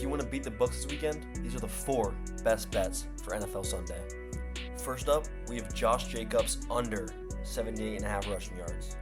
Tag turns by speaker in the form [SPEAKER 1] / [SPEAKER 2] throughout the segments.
[SPEAKER 1] you want to beat the books this weekend, these are the 4 best bets for NFL Sunday. First up, we have Josh Jacobs under 78.5 rushing yards.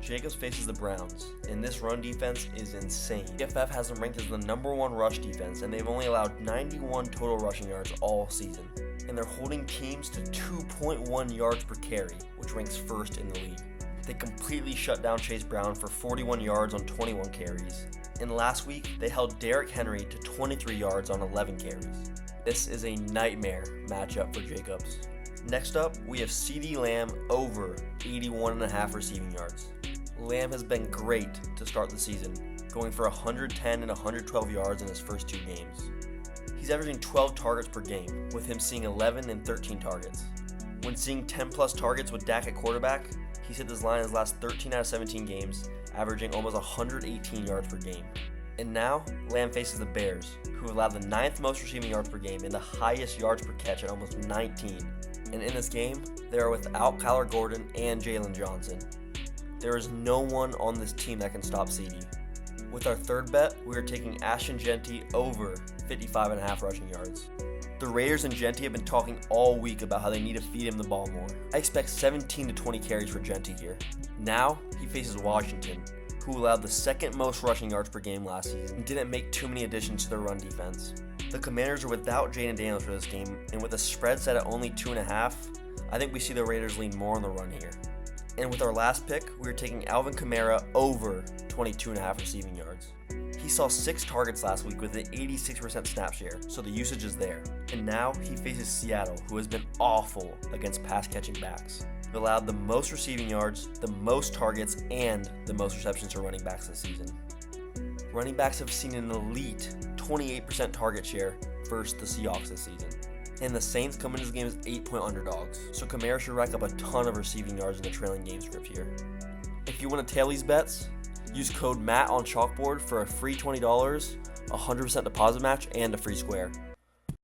[SPEAKER 1] Jacobs faces the Browns, and this run defense is insane. PFF has them ranked as the #1 rush defense, and they've only allowed 91 total rushing yards all season. And they're holding teams to 2.1 yards per carry, which ranks first in the league. They completely shut down Chase Brown for 41 yards on 21 carries. And last week, they held Derrick Henry to 23 yards on 11 carries. This is a nightmare matchup for Jacobs. Next up, we have CeeDee Lamb over 81.5 receiving yards. Lamb has been great to start the season, going for 110 and 112 yards in his first 2 games. He's averaging 12 targets per game, with him seeing 11 and 13 targets. When seeing 10-plus targets with Dak at quarterback, he's hit this line in his last 13 out of 17 games, averaging almost 118 yards per game. And now, Lamb faces the Bears, who allowed the 9th most receiving yards per game and the highest yards per catch at almost 19. And in this game, they are without Kyler Gordon and Jalen Johnson. There is no one on this team that can stop CeeDee. With our third bet, we are taking Ashton Jeanty over 55.5 rushing yards. The Raiders and Jeanty have been talking all week about how they need to feed him the ball more. I expect 17 to 20 carries for Jeanty here. Now, he faces Washington, who allowed the 2nd most rushing yards per game last season and didn't make too many additions to their run defense. The Commanders are without Jaden Daniels for this game, and with a spread set at only 2.5, I think we see the Raiders lean more on the run here. And with our last pick, we are taking Alvin Kamara over 22.5 receiving yards. He saw 6 targets last week with an 86% snap share, so the usage is there. And now he faces Seattle, who has been awful against pass-catching backs. They allowed the most receiving yards, the most targets, and the most receptions to running backs this season. Running backs have seen an elite 28% target share versus the Seahawks this season. And the Saints come into this game as 8-point underdogs, so Kamara should rack up a ton of receiving yards in the trailing game script here. If you want to tail these bets, use code MATT on Chalkboard for a free $20, 100% deposit match, and a free square.